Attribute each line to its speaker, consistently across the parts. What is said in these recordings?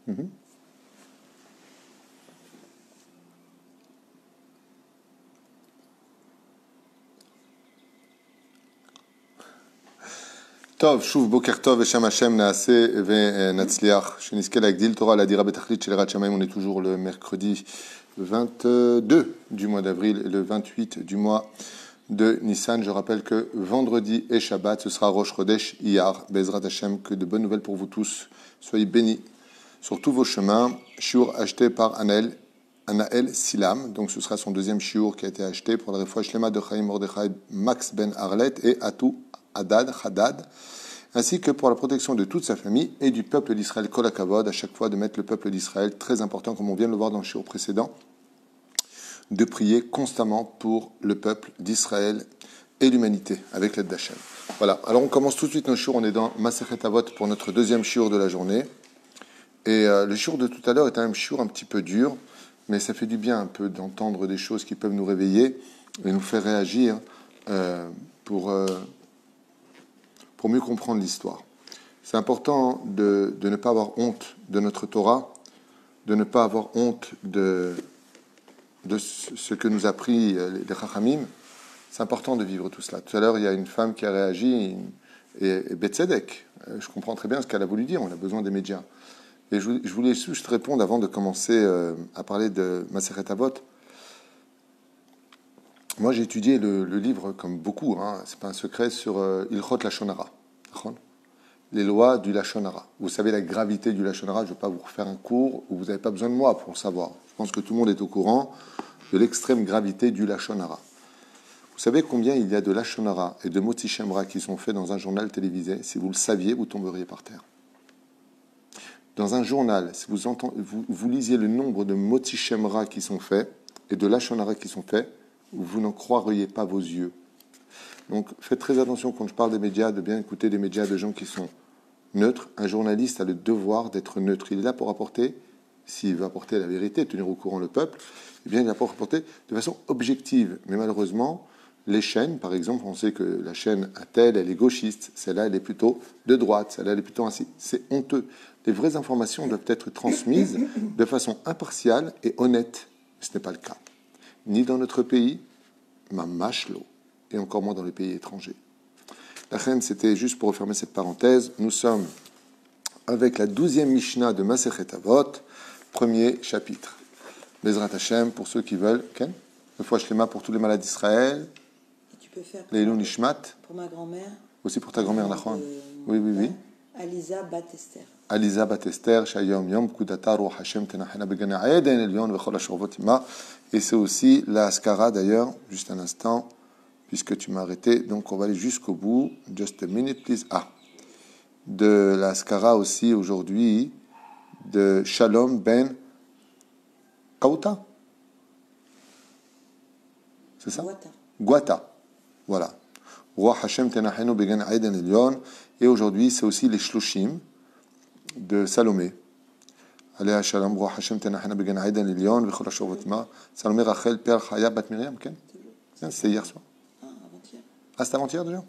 Speaker 1: Mhm. טוב, שוב בוקר טוב ושם השם נעשה ונצליח, שנזכה להגדיל תורה להדירה בתכלית של יראת שמיים. On est toujours le mercredi 22 du mois d'avril et le 28 du mois de Nissan. Je rappelle que vendredi et Shabbat, ce sera Rosh Chodesh Iyar, Bezrat Hashem, que de bonnes nouvelles pour vous tous. Soyez bénis sur tous vos chemins. Shiur acheté par Anaël Silam, donc ce sera son deuxième shiur qui a été acheté pour la Refoua Shlema de Chaim Mordechai Max Ben Arlet et Atou Haddad, ainsi que pour la protection de toute sa famille et du peuple d'Israël. Kol HaKavod, à chaque fois de mettre le peuple d'Israël, très important, comme on vient de le voir dans le shiur précédent, de prier constamment pour le peuple d'Israël et l'humanité, avec l'aide d'Hachem. Voilà, alors on commence tout de suite nos shiur, on est dans Masechet Avot pour notre deuxième shiur de la journée. Et le shiur de tout à l'heure est un shiur un petit peu dur, mais ça fait du bien un peu d'entendre des choses qui peuvent nous réveiller et nous faire réagir pour mieux comprendre l'histoire. C'est important de ne pas avoir honte de notre Torah, de ne pas avoir honte de ce que nous a pris les Chachamim. C'est important de vivre tout cela. Tout à l'heure, il y a une femme qui a réagi, et Betzedek, je comprends très bien ce qu'elle a voulu dire, on a besoin des médias. Et je voulais juste répondre avant de commencer à parler de Masechet Avot. Moi, j'ai étudié le livre, comme beaucoup, hein, c'est pas un secret, sur Ilchot Lashon Hara, les lois du Lashon Hara. Vous savez la gravité du Lashon Hara, je ne vais pas vous refaire un cours où vous n'avez pas besoin de moi pour le savoir. Je pense que tout le monde est au courant de l'extrême gravité du Lashon Hara. Vous savez combien il y a de Lashon Hara et de Motzi Shem Ra qui sont faits dans un journal télévisé? Si vous le saviez, vous tomberiez par terre. Dans un journal, si vous lisiez le nombre de Motzi Shem Ra qui sont faits et de Lashon Hara qui sont faits, vous n'en croiriez pas vos yeux. Donc faites très attention quand je parle des médias, de bien écouter des médias de gens qui sont neutres. Un journaliste a le devoir d'être neutre. Il est là pour apporter, s'il veut apporter la vérité, tenir au courant le peuple, eh bien il est là pour apporter de façon objective. Mais malheureusement, les chaînes, par exemple, on sait que la chaîne telle, elle est gauchiste, celle-là, elle est plutôt de droite, celle-là, elle est plutôt ainsi. C'est honteux. Les vraies informations doivent être transmises de façon impartiale et honnête. Ce n'est pas le cas. Ni dans notre pays, mamashlo, et encore moins dans les pays étrangers. La reine, c'était juste pour refermer cette parenthèse. Nous sommes avec la 12e Mishnah de Masechet Avot, premier chapitre. Bezrat Hashem, pour ceux qui veulent. Ken, le Refoua Shlema pour tous les malades d'Israël.
Speaker 2: Et tu peux faire
Speaker 1: Leilou Nishmat.
Speaker 2: Pour ma grand-mère.
Speaker 1: Aussi pour ta grand-mère, Nachon. Oui.
Speaker 2: Alisa Bat-Esther.
Speaker 1: Alisa Bat-Esther, Shayom Yom, Kudata, Ruach Hashem, Tenachena Begana Eden, Elion, Vechol HaShorvot Ima. Et c'est aussi la Askara d'ailleurs, juste un instant, puisque tu m'as arrêté. Donc on va aller jusqu'au bout. Just a minute, please. De la Askara aussi aujourd'hui, de Shalom Ben Kauta. C'est ça? Guata. Voilà. Ruach Hashem, Tenachena Begana Eden, Elion. Et aujourd'hui, c'est aussi les Shloshim de Salomé. Aléa Shalom, Ruach Hashem, Tenachena Began Aïdan, Lilion, Vechol HaShorvot Ima, Salomé Rachel, Père Chaya, Bat Miriam, Ken? C'est hier soir.
Speaker 2: Avant-hier.
Speaker 1: C'est avant-hier déjà?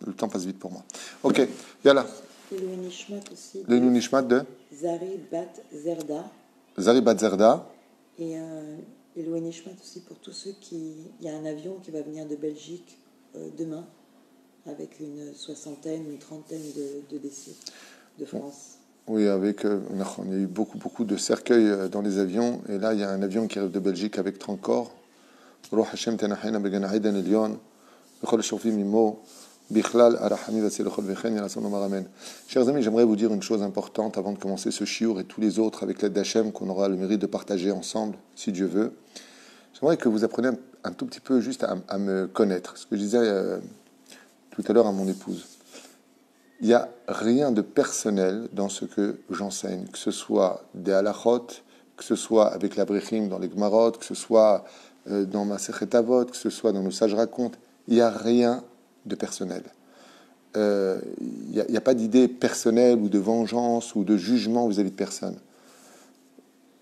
Speaker 1: Le temps passe vite pour moi. Ok, yalla.
Speaker 2: Et le Nishmat aussi.
Speaker 1: Le Nishmat de
Speaker 2: Zari Bat Zerda.
Speaker 1: Zari Bat Zerda.
Speaker 2: Et le Nishmat aussi pour tous ceux qui. Il y a un avion qui va venir de Belgique demain, avec une soixantaine, une trentaine de décès de France.
Speaker 1: Oui, avec, il y a eu beaucoup de cercueils dans les avions. Et là, il y a un avion qui arrive de Belgique avec 30 corps. Ruach Hashem Tenachena Began Aïdan Elion, Vechol HaShorvim Imo, Bichlal Arachami Vatzilechol Vechen, Yalason Omar Amen. Chers amis, j'aimerais vous dire une chose importante avant de commencer ce shiur et tous les autres avec l'aide d'Hachem qu'on aura le mérite de partager ensemble, si Dieu veut. J'aimerais que vous appreniez un tout petit peu juste à me connaître. Ce que je disais tout à l'heure à mon épouse. Il n'y a rien de personnel dans ce que j'enseigne, que ce soit des halachot, que ce soit avec la brechim dans les Gemarot, que ce soit dans ma Masechet Avot, que ce soit dans nos sages racontes. Il n'y a rien de personnel. Il n'y a pas d'idée personnelle ou de vengeance ou de jugement vis-à-vis de personne.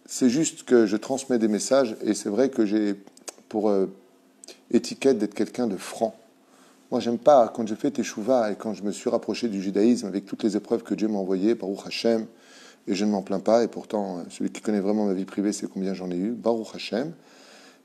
Speaker 1: C'est juste que je transmets des messages et c'est vrai que j'ai pour étiquette d'être quelqu'un de franc. Moi, j'aime pas, quand j'ai fait Teshuvah et quand je me suis rapproché du judaïsme avec toutes les épreuves que Dieu m'a envoyées, Baruch Hashem, et je ne m'en plains pas, et pourtant, celui qui connaît vraiment ma vie privée, c'est combien j'en ai eu, Baruch Hashem,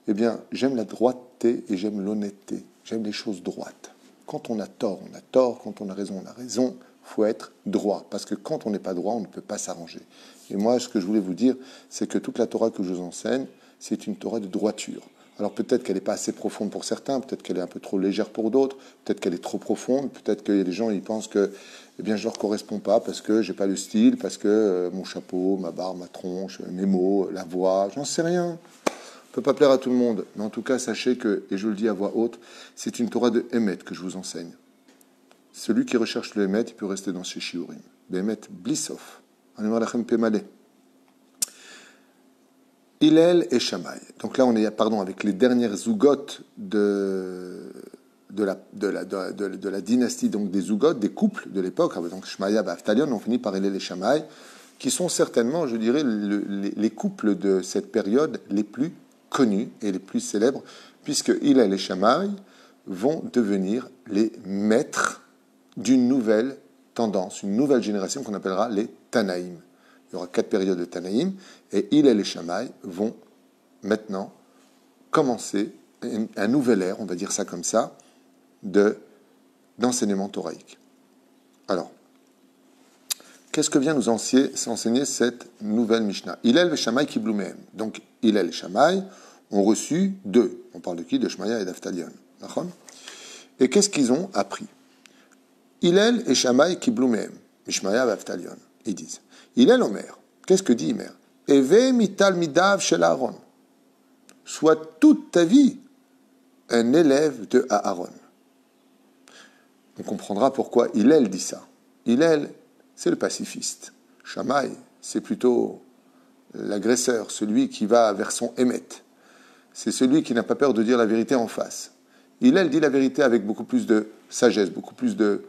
Speaker 1: eh bien, j'aime la droiteté et j'aime l'honnêteté. J'aime les choses droites. Quand on a tort, on a tort. Quand on a raison, on a raison. Il faut être droit. Parce que quand on n'est pas droit, on ne peut pas s'arranger. Et moi, ce que je voulais vous dire, c'est que toute la Torah que je vous enseigne, c'est une Torah de droiture. Alors peut-être qu'elle n'est pas assez profonde pour certains, peut-être qu'elle est un peu trop légère pour d'autres, peut-être qu'elle est trop profonde, peut-être qu'il y a des gens, ils pensent que eh bien, je ne leur corresponds pas parce que je n'ai pas le style, parce que mon chapeau, ma barbe, ma tronche, mes mots, la voix, j'en sais rien. On ne peut pas plaire à tout le monde, mais en tout cas, sachez que, et je le dis à voix haute, c'est une Torah de Emet que je vous enseigne. Celui qui recherche le Emet, il peut rester dans ses shiurim. Be'emet blissof. Animar lachem pemale. Hillel et Shammai. Donc là, on est, avec les dernières zougotes de la dynastie, donc des zougotes, des couples de l'époque. Donc Shmaya et Avtalion, on finit par Hillel et Shammai, qui sont certainement, je dirais, les couples de cette période les plus connus et les plus célèbres, puisque Hillel et Shammai vont devenir les maîtres d'une nouvelle tendance, une nouvelle génération qu'on appellera les Tanaïm. Il y aura 4 périodes de Tanaïm, et Hillel et Shammai vont maintenant commencer un nouvel ère, on va dire ça comme ça, d'enseignement thoraïque. Alors, qu'est-ce que vient nous enseigner cette nouvelle Mishnah? Hillel et Shammai qui blouméem. Donc, Hillel et Shammai ont reçu 2. On parle de qui? De Shmaya et d'Avtalion. Et qu'est-ce qu'ils ont appris? Hillel et Shammai qui blouméem. Mishmaya et Avtalion. Ils disent, Hillel Omer. Qu'est-ce que dit Omer? Eve mital midav shel Aaron. Sois toute ta vie un élève de Aaron. On comprendra pourquoi Hillel dit ça. Hillel, c'est le pacifiste. Shammai, c'est plutôt l'agresseur, celui qui va vers son émet. C'est celui qui n'a pas peur de dire la vérité en face. Hillel dit la vérité avec beaucoup plus de sagesse, beaucoup plus de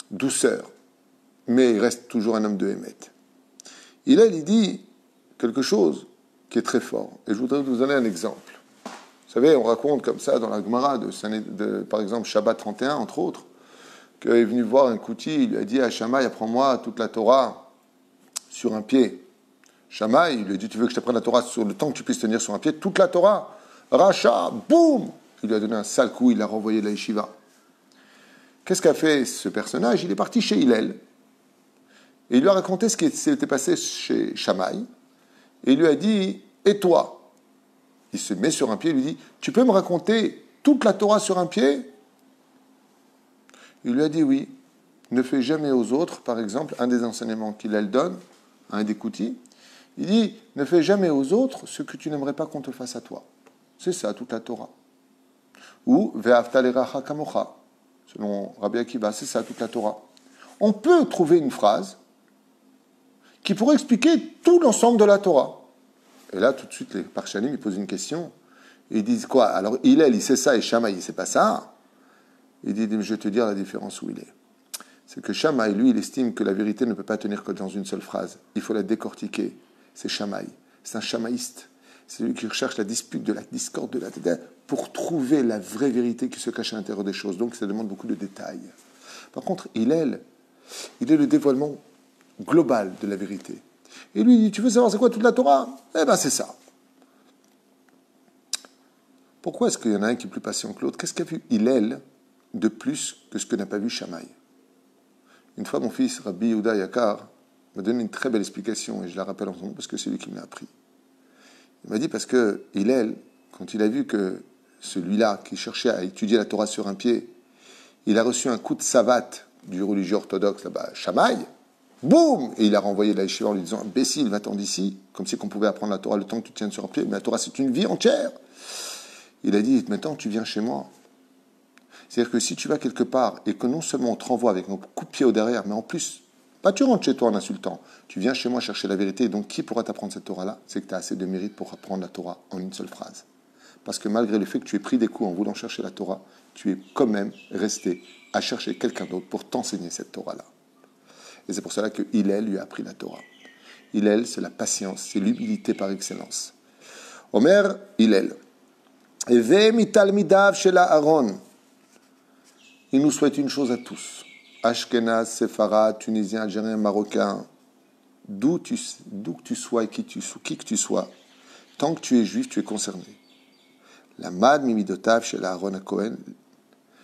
Speaker 1: douceur, mais il reste toujours un homme de émet. Hillel, il dit quelque chose qui est très fort. Et je voudrais vous donner un exemple. Vous savez, on raconte comme ça dans la Gemara, par exemple Shabbat 31, entre autres, qu'il est venu voir un Kouti, il lui a dit à Shammai, apprends-moi toute la Torah sur un pied. Shammai, il lui a dit, tu veux que je t'apprenne la Torah sur le temps que tu puisses tenir sur un pied, toute la Torah. Racha, boum! Il lui a donné un sale coup, il l'a renvoyé de la yeshiva. Qu'est-ce qu'a fait ce personnage? Il est parti chez Hillel, et il lui a raconté ce qui s'était passé chez Shammai, et il lui a dit, et toi? Il se met sur un pied et lui dit, tu peux me raconter toute la Torah sur un pied? Il lui a dit oui. Ne fais jamais aux autres, par exemple, un des enseignements qu'il donne, à un des koutis, il dit, ne fais jamais aux autres ce que tu n'aimerais pas qu'on te fasse à toi. C'est ça, toute la Torah. Ou, ve'afta l'eracha kamocha, selon Rabbi Akiva, c'est ça, toute la Torah. On peut trouver une phrase qui pourrait expliquer tout l'ensemble de la Torah. Et là, tout de suite, les Parshanim, ils posent une question. Ils disent quoi? Alors, Hillel, il sait ça, et Shammai, il ne sait pas ça. Il dit, je vais te dire la différence où il est. C'est que Shammai, lui, il estime que la vérité ne peut pas tenir que dans une seule phrase. Il faut la décortiquer. C'est Shammai. C'est un shamaïste. C'est lui qui recherche la dispute, de la discorde, de la pour trouver la vraie vérité qui se cache à l'intérieur des choses. Donc, ça demande beaucoup de détails. Par contre, Hillel, il est le dévoilement global de la vérité. Et lui, il dit, tu veux savoir c'est quoi toute la Torah? Eh bien, c'est ça. Pourquoi est-ce qu'il y en a un qui est plus patient que l'autre? Qu'est-ce qu'a vu Hillel de plus que ce que n'a pas vu Shammai? Une fois, mon fils, Rabbi Yehuda Yakar, m'a donné une très belle explication, et je la rappelle en ce moment parce que c'est lui qui me l'a appris. Il m'a dit parce que Hillel, quand il a vu que celui-là, qui cherchait à étudier la Torah sur un pied, il a reçu un coup de savate du religieux orthodoxe là-bas, Shammai, boum! Et il a renvoyé la yeshiva en lui disant, imbécile, va-t'en d'ici, comme si on pouvait apprendre la Torah le temps que tu tiennes sur un pied, mais la Torah c'est une vie entière. Il a dit, maintenant tu viens chez moi. C'est-à-dire que si tu vas quelque part et que non seulement on te renvoie avec un coup de pied au derrière, mais en plus, pas tu rentres chez toi en insultant, tu viens chez moi chercher la vérité, et donc qui pourra t'apprendre cette Torah-là? C'est que tu as assez de mérite pour apprendre la Torah en une seule phrase. Parce que malgré le fait que tu aies pris des coups en voulant chercher la Torah, tu es quand même resté à chercher quelqu'un d'autre pour t'enseigner cette Torah-là. Et c'est pour cela que Hillel lui a appris la Torah. Hillel, c'est la patience, c'est l'humilité par excellence. Omer, Hillel. Eve mital midav shel Aaron. Il nous souhaite une chose à tous. Ashkenaz, Séfarad, Tunisien, Algérien, Marocain, d'où que tu sois et qui que tu sois, tant que tu es juif, tu es concerné. La mad mimidotav chez la Aaron à Cohen,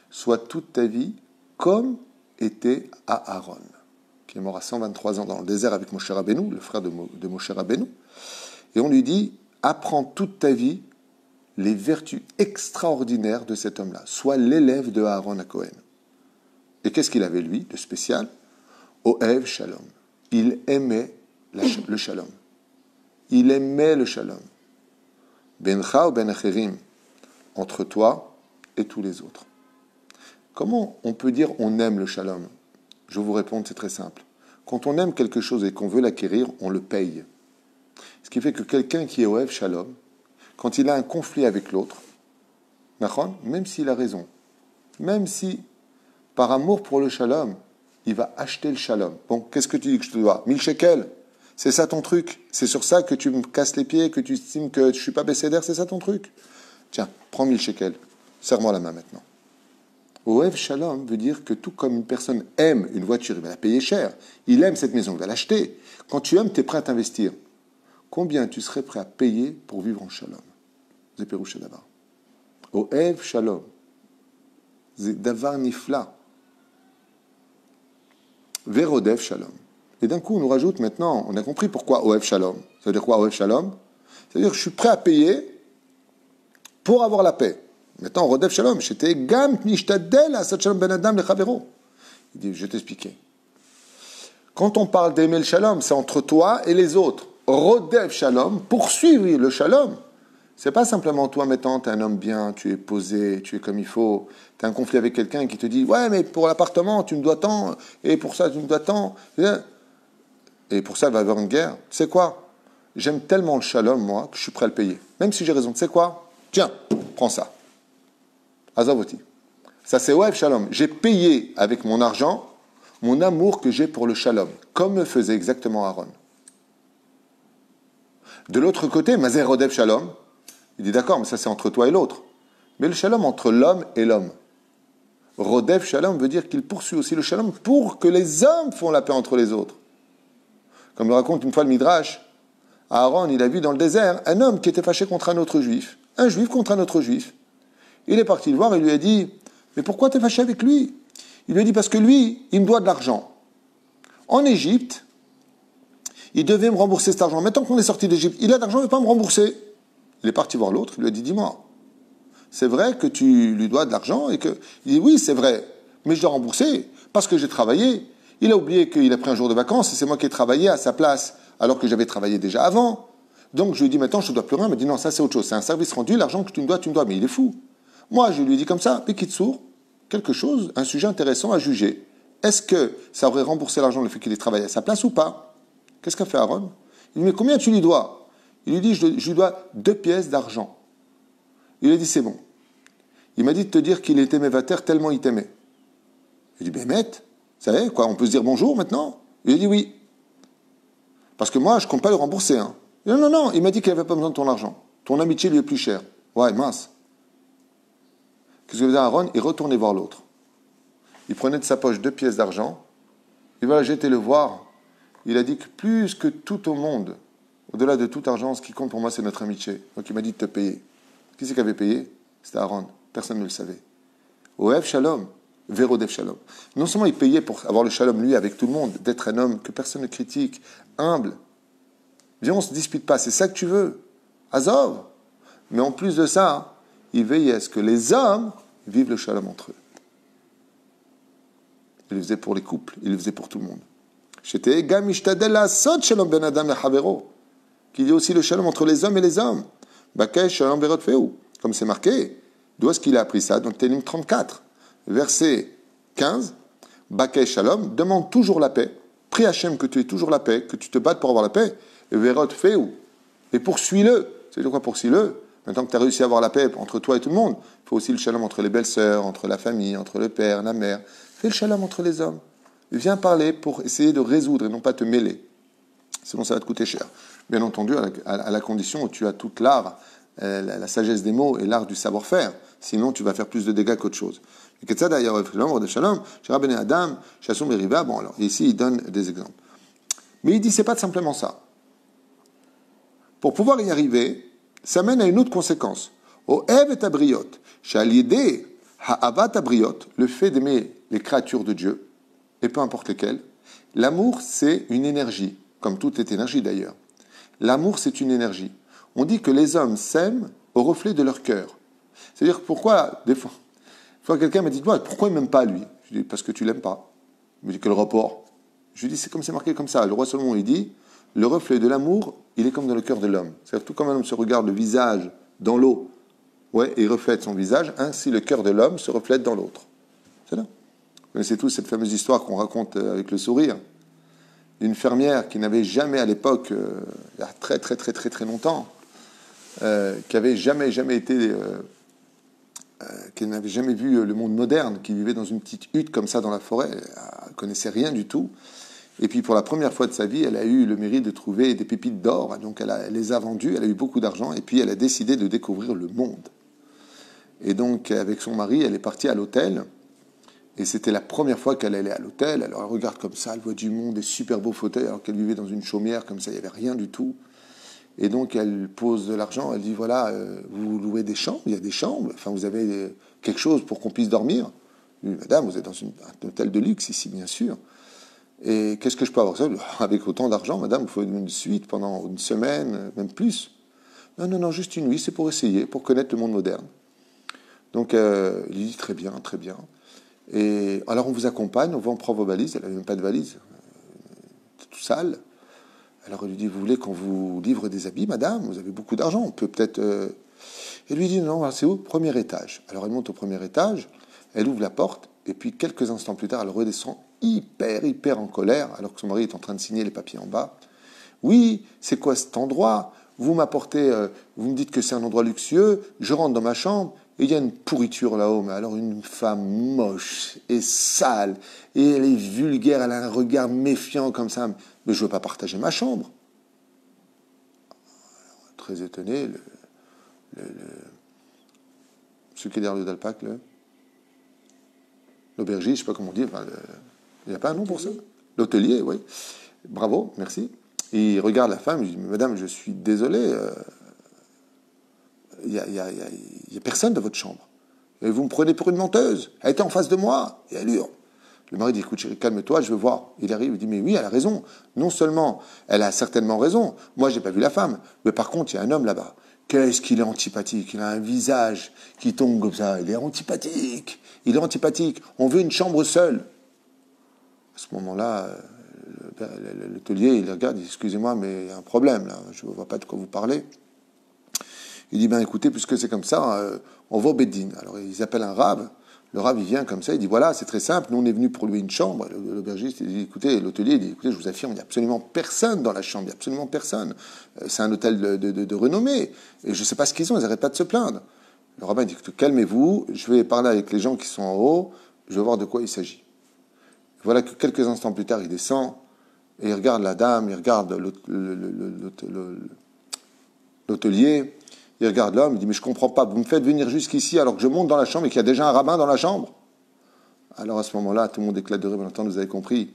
Speaker 1: soit toute ta vie comme était à Aaron, qui est mort à 123 ans dans le désert avec Moshe Rabbeinu, le frère de Moshe Rabbeinu. Et on lui dit, apprends toute ta vie les vertus extraordinaires de cet homme-là. Sois l'élève de Aaron à Cohen. Et qu'est-ce qu'il avait, lui, de spécial? Ohev Shalom. Il aimait le Shalom. Il aimait le Shalom. Bencha ou ben acherim, entre toi et tous les autres. Comment on peut dire on aime le Shalom? Je vais vous répondre, c'est très simple. Quand on aime quelque chose et qu'on veut l'acquérir, on le paye. Ce qui fait que quelqu'un qui est Ohev Shalom, quand il a un conflit avec l'autre, même s'il a raison, même si, par amour pour le Shalom, il va acheter le Shalom. Bon, qu'est-ce que tu dis que je te dois? 1000 shekels. C'est ça ton truc. C'est sur ça que tu me casses les pieds, que tu estimes que je ne suis pas bécédaire, c'est ça ton truc. Tiens, prends 1000 shekels. Serre-moi la main maintenant. Ohev Shalom veut dire que tout comme une personne aime une voiture, il va la payer cher. Il aime cette maison, il va l'acheter. Quand tu aimes, tu es prêt à t'investir. Combien tu serais prêt à payer pour vivre en Shalom? C'est Pérouche Davar. Ohev Shalom. C'est Davar Nifla. Verodev Shalom. Et d'un coup, on nous rajoute maintenant, on a compris pourquoi Ohev Shalom. Ça veut dire quoi, Ohev Shalom? Ça veut dire que je suis prêt à payer pour avoir la paix. Maintenant, Rodev Shalom, j'étais Gam Nishtadel Asad Shalom Ben Adam le Chavero. Il dit, je vais t'expliquer. Quand on parle d'aimer le Shalom, c'est entre toi et les autres. Rodev Shalom, poursuivre le Shalom. C'est pas simplement toi, maintenant, tu es un homme bien, tu es posé, tu es comme il faut, tu as un conflit avec quelqu'un qui te dit, ouais, mais pour l'appartement, tu me dois tant, et pour ça, tu me dois tant. Et pour ça, il va y avoir une guerre. Tu sais quoi? J'aime tellement le Shalom, moi, que je suis prêt à le payer. Même si j'ai raison. Tu sais quoi? Tiens, prends ça. Azavoti. Ça, c'est Ohev Shalom. J'ai payé avec mon argent mon amour que j'ai pour le Shalom, comme me faisait exactement Aaron. De l'autre côté, Mazer Rodev Shalom, il dit d'accord, mais ça c'est entre toi et l'autre. Mais le Shalom entre l'homme et l'homme. Rodev Shalom veut dire qu'il poursuit aussi le Shalom pour que les hommes font la paix entre les autres. Comme le raconte une fois le Midrash, Aaron, il a vu dans le désert un homme qui était fâché contre un autre juif. Un juif contre un autre juif. Il est parti le voir et lui a dit, mais pourquoi tu es fâché avec lui? Il lui a dit, parce que lui, il me doit de l'argent. En Égypte, il devait me rembourser cet argent. Maintenant qu'on est sorti d'Égypte, il a de l'argent, il ne veut pas me rembourser. Il est parti voir l'autre, il lui a dit, dis-moi, c'est vrai que tu lui dois de l'argent et que... Il dit, oui, c'est vrai, mais je dois rembourser parce que j'ai travaillé. Il a oublié qu'il a pris un jour de vacances et c'est moi qui ai travaillé à sa place alors que j'avais travaillé déjà avant. Donc je lui ai dit, maintenant je ne te dois plus rien. Il m'a dit, non, ça c'est autre chose, c'est un service rendu, l'argent que tu me dois, mais il est fou. Moi, je lui ai dit comme ça, Pekitsour, quelque chose, un sujet intéressant à juger. Est-ce que ça aurait remboursé l'argent le fait qu'il ait travaillé à sa place ou pas? Qu'est-ce qu'a fait Aaron? Il lui dit, mais combien tu lui dois? Il lui dit, je lui dois 2 pièces d'argent. Il lui a dit, c'est bon. Il m'a dit de te dire qu'il était mévater tellement il t'aimait. Il dit, Bémet, ça y est, quoi, on peut se dire bonjour maintenant? Il a dit oui. Parce que moi, je ne compte pas le rembourser. Hein. Il dit, non, il m'a dit qu'il n'avait pas besoin de ton argent. Ton amitié lui est plus chère. Ouais, mince. Qu'est-ce que faisait Aaron? Il retournait voir l'autre. Il prenait de sa poche 2 pièces d'argent. Il va j'étais le voir. Il a dit que plus que tout au monde, au-delà de tout argent, ce qui compte pour moi, c'est notre amitié. Donc il m'a dit de te payer. Qui c'est qui avait payé? C'était Aaron. Personne ne le savait. Ohev Shalom, Verodev Shalom. Non seulement il payait pour avoir le Shalom, lui, avec tout le monde, d'être un homme que personne ne critique, humble. Viens, on ne se dispute pas, c'est ça que tu veux. Azov. Mais en plus de ça, il veillait à ce que les hommes vivent le Shalom entre eux. Il le faisait pour les couples, il le faisait pour tout le monde. J'étais Gam Ishtadel Asad Shalom Ben Adam le Chavero, qu'il y a aussi le Shalom entre les hommes et les hommes. Bakesh Shalom Verot Feu, comme c'est marqué. D'où est-ce qu'il a appris ça? Dans Télim 34, verset 15. Bakesh Shalom, demande toujours la paix. Prie Hachem que tu aies toujours la paix, que tu te battes pour avoir la paix. Et Verot Feu, et poursuis-le. C'est quoi poursuis-le? Maintenant que tu as réussi à avoir la paix entre toi et tout le monde, il faut aussi le Shalom entre les belles-sœurs, entre la famille, entre le père, la mère. Fais le Shalom entre les hommes. Viens parler pour essayer de résoudre et non pas te mêler. Sinon, ça va te coûter cher. Bien entendu, à la condition où tu as toute l'art, la sagesse des mots et l'art du savoir-faire. Sinon, tu vas faire plus de dégâts qu'autre chose. Bon, alors, ici, il donne des exemples. Mais il dit, c'est pas simplement ça. Pour pouvoir y arriver, ça mène à une autre conséquence. Au Ev et Abriot, Shalidé, Ha'avat Abriot, le fait d'aimer les créatures de Dieu, et peu importe lesquelles, l'amour, c'est une énergie, comme toute est énergie d'ailleurs. L'amour, c'est une énergie. On dit que les hommes s'aiment au reflet de leur cœur. C'est-à-dire, pourquoi, des fois quelqu'un m'a dit, pourquoi il ne m'aime pas lui? Je dis, parce que tu ne l'aimes pas. Il me dit, quel rapport? Je lui dis, c'est marqué comme ça. Le roi Salomon, il dit, le reflet de l'amour, il est comme dans le cœur de l'homme. C'est-à-dire, tout comme un homme se regarde le visage dans l'eau, et il reflète son visage, ainsi le cœur de l'homme se reflète dans l'autre. C'est là. Vous connaissez tous cette fameuse histoire qu'on raconte avec le sourire. Une fermière qui n'avait jamais à l'époque, il y a très très très très très longtemps, qui n'avait jamais été, qui n'avait jamais vu le monde moderne, qui vivait dans une petite hutte comme ça dans la forêt, elle ne connaissait rien du tout. Et puis pour la première fois de sa vie, elle a eu le mérite de trouver des pépites d'or, donc elle les a vendues, elle a eu beaucoup d'argent, et puis elle a décidé de découvrir le monde. Et donc avec son mari, elle est partie à l'hôtel, et c'était la première fois qu'elle allait à l'hôtel. Alors elle regarde comme ça, elle voit du monde, des super beaux fauteuils, alors qu'elle vivait dans une chaumière comme ça, il n'y avait rien du tout. Et donc elle pose de l'argent, elle dit voilà, vous louez des chambres, il y a des chambres, enfin vous avez quelque chose pour qu'on puisse dormir. Je lui dis, madame, vous êtes dans un hôtel de luxe ici, bien sûr. Et qu'est-ce que je peux avoir ça? Avec autant d'argent, madame, il faut une suite pendant une semaine, même plus. Non, juste une nuit, c'est pour essayer, pour connaître le monde moderne. Donc il lui dit très bien, très bien. Et alors on vous accompagne, on prend vos valises, elle n'avait même pas de valise, tout sale. Alors elle lui dit, vous voulez qu'on vous livre des habits, madame? Vous avez beaucoup d'argent, on peut peut-être... Elle lui dit, non, c'est où? Premier étage. Alors elle monte au premier étage, elle ouvre la porte, et puis quelques instants plus tard, elle redescend hyper en colère, alors que son mari est en train de signer les papiers en bas. Oui, c'est quoi cet endroit? Vous m'apportez, vous me dites que c'est un endroit luxueux, je rentre dans ma chambre, et il y a une pourriture là-haut, mais alors une femme moche et sale, et elle est vulgaire, elle a un regard méfiant comme ça, mais je ne veux pas partager ma chambre. Alors, très étonné, ce qui est derrière le Dalpac, l'aubergiste, je ne sais pas comment on dit, enfin, il n'y a pas un nom pour ça? L'hôtelier, oui. Bravo, merci. Et il regarde la femme, il dit, madame, je suis désolé, il n'y a personne dans votre chambre. Et vous me prenez pour une menteuse. Elle était en face de moi, et elle hurle. Le mari dit, écoute chérie, calme-toi, je veux voir. Il arrive, il dit, mais oui, elle a raison. Non seulement, elle a certainement raison. Moi, je n'ai pas vu la femme. Mais par contre, il y a un homme là-bas. Qu'est-ce qu'il est antipathique. Il a un visage qui tombe comme ça. Il est antipathique. On veut une chambre seule. À ce moment-là, l'hôtelier, il regarde, il dit, excusez-moi, mais il y a un problème là. Je ne vois pas de quoi vous parlez. Il dit, écoutez, puisque c'est comme ça, on va au Beddin. Alors, ils appellent un rave. Le rave, il vient comme ça, il dit, voilà, c'est très simple, nous, on est venu pour louer une chambre. L'aubergiste, il dit, écoutez, l'hôtelier, il dit, écoutez, je vous affirme, il n'y a absolument personne dans la chambre, il n'y a absolument personne. C'est un hôtel de renommée. Et je ne sais pas ce qu'ils ont, ils n'arrêtent pas de se plaindre. Le rabbin dit, calmez-vous, je vais parler avec les gens qui sont en haut, je vais voir de quoi il s'agit. Voilà que quelques instants plus tard, il descend, et il regarde la dame, il regarde l'hôtelier, il regarde l'homme, il dit, mais je ne comprends pas, vous me faites venir jusqu'ici alors que je monte dans la chambre et qu'il y a déjà un rabbin dans la chambre. Alors à ce moment-là, tout le monde éclate de rire, maintenant vous avez compris.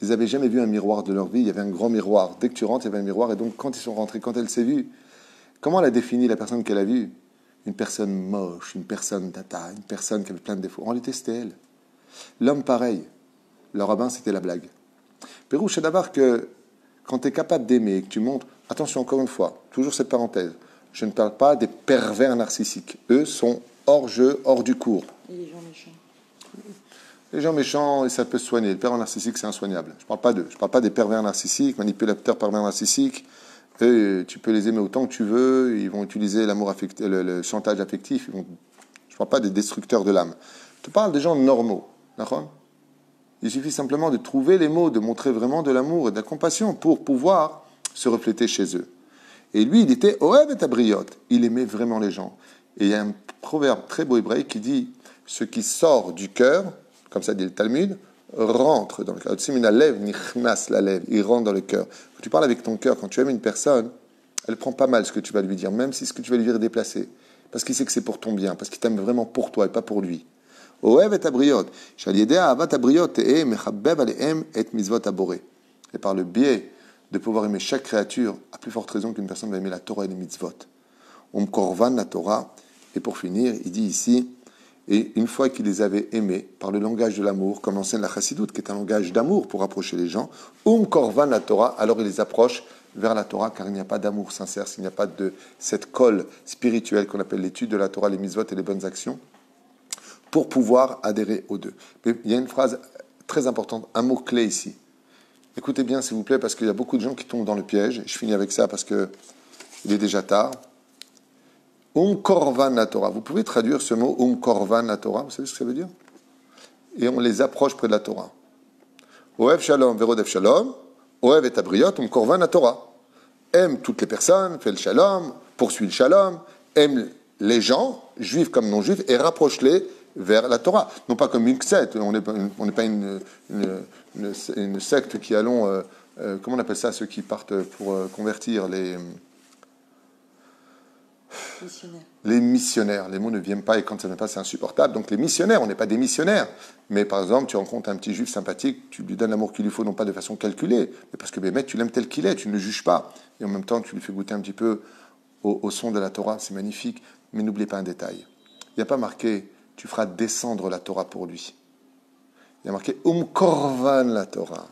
Speaker 1: Ils n'avaient jamais vu un miroir de leur vie, il y avait un grand miroir. Dès que tu rentres, il y avait un miroir, et donc quand ils sont rentrés, quand elle s'est vue, comment elle a défini la personne qu'elle a vue? Une personne moche, une personne tata, une personne qui avait plein de défauts. En réalité, c'était elle. L'homme, pareil. Le rabbin, c'était la blague. Pérouche, c'est d'abord que quand tu es capable d'aimer, que tu montres, attention encore une fois, toujours cette parenthèse, je ne parle pas des pervers narcissiques. Eux sont hors jeu, hors du cours.
Speaker 2: Et les gens méchants.
Speaker 1: Les gens méchants, ça peut se soigner. Le pervers narcissique, c'est insoignable. Je ne parle pas d'eux. Je ne parle pas des pervers narcissiques, manipulateurs pervers narcissiques. Eux, tu peux les aimer autant que tu veux. Ils vont utiliser l'amour affectif, le chantage affectif. Je ne parle pas des destructeurs de l'âme. Je te parle des gens normaux. D'accord ? Il suffit simplement de trouver les mots, de montrer vraiment de l'amour et de la compassion pour pouvoir se refléter chez eux. Et lui, il était Oev et Abriot. Il aimait vraiment les gens. Et il y a un proverbe très beau hébraïque qui dit « Ce qui sort du cœur, comme ça dit le Talmud, rentre dans le cœur. » Il rentre dans le cœur. Quand tu parles avec ton cœur, quand tu aimes une personne, elle prend pas mal ce que tu vas lui dire, même si ce que tu vas lui dire est déplacé. Parce qu'il sait que c'est pour ton bien, parce qu'il t'aime vraiment pour toi et pas pour lui. Oev et Abriot. Et par le biais de pouvoir aimer chaque créature, à plus forte raison qu'une personne va aimer la Torah et les mitzvot. Korvan la Torah. Et pour finir, il dit ici, et une fois qu'il les avait aimés par le langage de l'amour, comme l'enseigne la Chassidoute, qui est un langage d'amour pour approcher les gens, Korvan la Torah, alors il les approche vers la Torah, car il n'y a pas d'amour sincère, s'il n'y a pas de cette colle spirituelle qu'on appelle l'étude de la Torah, les mitzvot et les bonnes actions, pour pouvoir adhérer aux deux. Mais il y a une phrase très importante, un mot-clé ici. Écoutez bien, s'il vous plaît, parce qu'il y a beaucoup de gens qui tombent dans le piège. Je finis avec ça parce qu'il est déjà tard. Korvan la Torah. Vous pouvez traduire ce mot Korvan la Torah. Vous savez ce que ça veut dire? Et on les approche près de la Torah. Oev shalom, verodev shalom. Oev et abriot, Korvan la Torah. Aime toutes les personnes, fait le shalom, poursuit le shalom, aime les gens, juifs comme non-juifs, et rapproche-les vers la Torah. Non pas comme une secte. On n'est pas une secte qui allons... comment on appelle ça, ceux qui partent pour convertir les...
Speaker 2: Missionnaire.
Speaker 1: Les missionnaires, les mots ne viennent pas et quand ça ne vient pas, c'est insupportable. Donc les missionnaires, on n'est pas des missionnaires. Mais par exemple, tu rencontres un petit juif sympathique, tu lui donnes l'amour qu'il lui faut, non pas de façon calculée, mais parce que mec, tu l'aimes tel qu'il est, tu ne le juges pas. Et en même temps, tu lui fais goûter un petit peu au son de la Torah, c'est magnifique. Mais n'oubliez pas un détail. Il n'y a pas marqué, tu feras descendre la Torah pour lui. Il y a marqué, Korvan la Torah.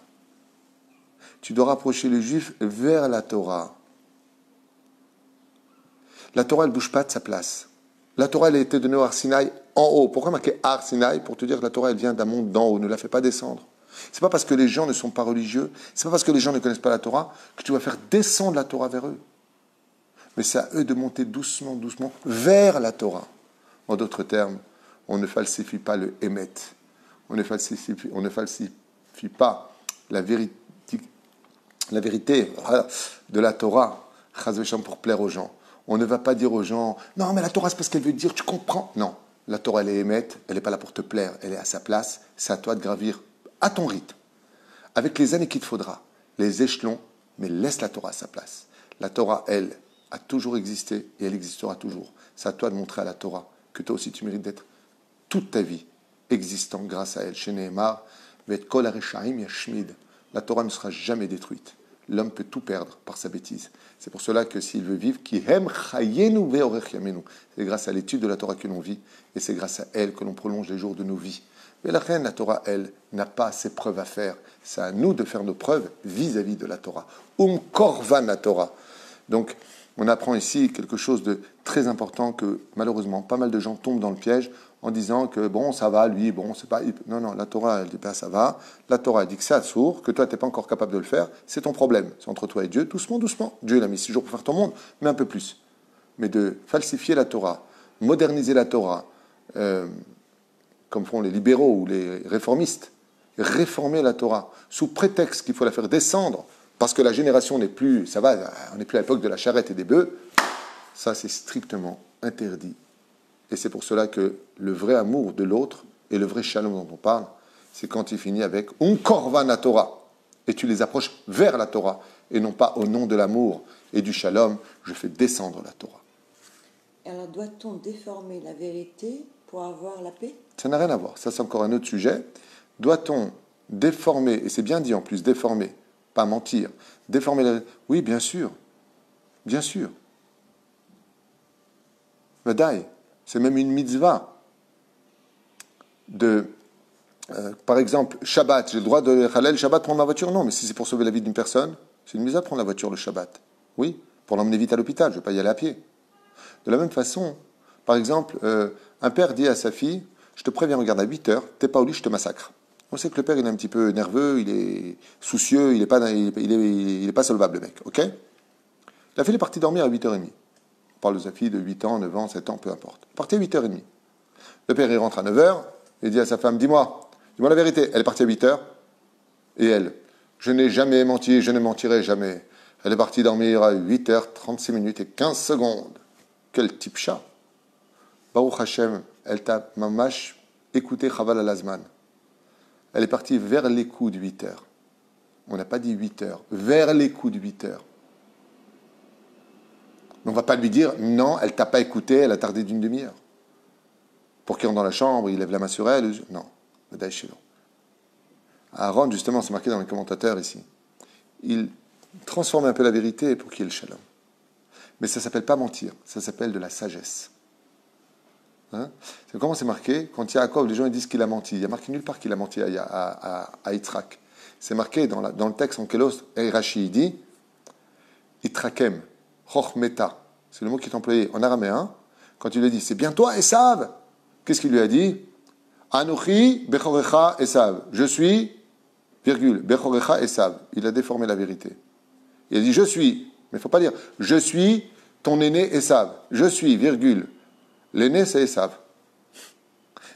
Speaker 1: Tu dois rapprocher le juif vers la Torah. La Torah, elle ne bouge pas de sa place. La Torah, elle a été donnée au Har Sinaï en haut. Pourquoi marquer Har Sinaï? Pour te dire que la Torah, elle vient d'un monde d'en haut. Ne la fais pas descendre. C'est pas parce que les gens ne sont pas religieux, c'est pas parce que les gens ne connaissent pas la Torah que tu vas faire descendre la Torah vers eux. Mais c'est à eux de monter doucement, doucement vers la Torah. En d'autres termes, on ne falsifie pas le Emet. On ne falsifie pas la vérité de la Torah, Chas v'Shalom, pour plaire aux gens. On ne va pas dire aux gens, non, mais la Torah, c'est parce qu'elle veut dire, tu comprends. Non, la Torah, elle est émette, elle n'est pas là pour te plaire, elle est à sa place, c'est à toi de gravir à ton rythme, avec les années qu'il te faudra, les échelons, mais laisse la Torah à sa place. La Torah, elle, a toujours existé et elle existera toujours. C'est à toi de montrer à la Torah que toi aussi tu mérites d'être toute ta vie existant grâce à elle. Chez Nehemar, Vet kol hareshaim yashmid. La Torah ne sera jamais détruite. L'homme peut tout perdre par sa bêtise. C'est pour cela que s'il veut vivre, c'est grâce à l'étude de la Torah que l'on vit, et c'est grâce à elle que l'on prolonge les jours de nos vies. Mais la Torah, elle, n'a pas ses preuves à faire. C'est à nous de faire nos preuves vis-à-vis de la Torah. Korvan la Torah. Donc, on apprend ici quelque chose de très important que, malheureusement, pas mal de gens tombent dans le piège en disant que, bon, ça va, lui, bon, c'est pas... Non, non, la Torah, elle dit pas ça va. La Torah, elle dit que c'est assourd, que toi, tu n'es pas encore capable de le faire. C'est ton problème. C'est entre toi et Dieu. Doucement, doucement. Dieu, il a mis 6 jours pour faire ton monde, mais un peu plus. Mais de falsifier la Torah, moderniser la Torah, comme font les libéraux ou les réformistes, réformer la Torah, sous prétexte qu'il faut la faire descendre, parce que la génération n'est plus, ça va, on n'est plus à l'époque de la charrette et des bœufs, ça c'est strictement interdit. Et c'est pour cela que le vrai amour de l'autre et le vrai shalom dont on parle, c'est quand il finit avec Korvan la Torah. Et tu les approches vers la Torah, et non pas au nom de l'amour et du shalom, je fais descendre la Torah.
Speaker 2: Alors doit-on déformer la vérité pour avoir la paix?
Speaker 1: Ça n'a rien à voir, ça c'est encore un autre sujet. Doit-on déformer, et c'est bien dit en plus, déformer, pas mentir, déformer la... Oui, bien sûr, bien sûr. Vadaï, c'est même une mitzvah. Par exemple, Shabbat, j'ai le droit de Halal Shabbat prendre ma voiture? Non, mais si c'est pour sauver la vie d'une personne, c'est une mitzvah de prendre la voiture le Shabbat. Oui, pour l'emmener vite à l'hôpital, je ne vais pas y aller à pied. De la même façon, par exemple, un père dit à sa fille, je te préviens, regarde, à 8 heures, t'es pas au lit, je te massacre. On sait que le père, il est un petit peu nerveux, il est soucieux, il est pas solvable, le mec, ok? La fille est partie dormir à 8h30. On parle de sa fille de 8 ans, 9 ans, 7 ans, peu importe. Elle est partie à 8h30. Le père, il rentre à 9h, il dit à sa femme, dis-moi la vérité. Elle est partie à 8h, et elle, je n'ai jamais menti, je ne mentirai jamais. Elle est partie dormir à 8h36 et 15 secondes. Quel type chat. Baruch Hashem, elle t'a mamash écouté Chaval al-Azman. Elle est partie vers les coups de 8h. On n'a pas dit 8h, vers les coups de 8h. On ne va pas lui dire, non, elle ne t'a pas écouté, elle a tardé d'une demi-heure. Pour qu'il rentre dans la chambre, il lève la main sur elle. Non, Aaron, justement, c'est marqué dans les commentateurs ici. Il transformer un peu la vérité pour qu'il y ait le shalom. Mais ça ne s'appelle pas mentir, ça s'appelle de la sagesse. Hein? Comment c'est marqué? Quand Yaakov, les gens ils disent qu'il a menti. Il n'y a marqué nulle part qu'il a menti à Yitzhak. C'est marqué dans le texte en Kélos, Rashi, il dit Yitrakem, Chochmeta. C'est le mot qui est employé en araméen. Quand il lui dit, c'est bien toi, Esav. Qu'est-ce qu'il lui a dit? Anochi Bechorecha Esav. Je suis, virgule, Bechorecha Esav. Il a déformé la vérité. Il a dit, je suis. Mais il ne faut pas dire, je suis ton aîné Esav. Je suis, virgule. L'aîné, c'est Esav.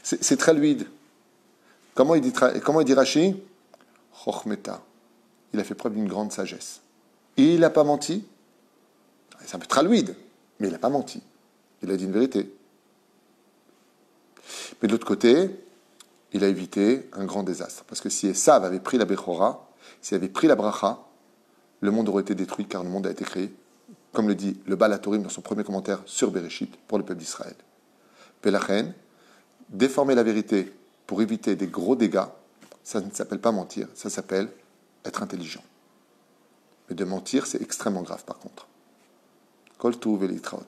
Speaker 1: C'est très fluide. Comment il dit Rashi? Chochmeta. Il a fait preuve d'une grande sagesse. Il n'a pas menti. C'est un peu tralouide, mais il n'a pas menti. Il a dit une vérité. Mais de l'autre côté, il a évité un grand désastre. Parce que si Esav avait pris la Bechora, s'il avait pris la Bracha, le monde aurait été détruit car le monde a été créé, comme le dit le Baal HaTurim dans son premier commentaire sur Bereshit pour le peuple d'Israël. Pelachen, déformer la vérité pour éviter des gros dégâts, ça ne s'appelle pas mentir, ça s'appelle être intelligent. Mais de mentir, c'est extrêmement grave par contre. Kol Tuv et Litraot.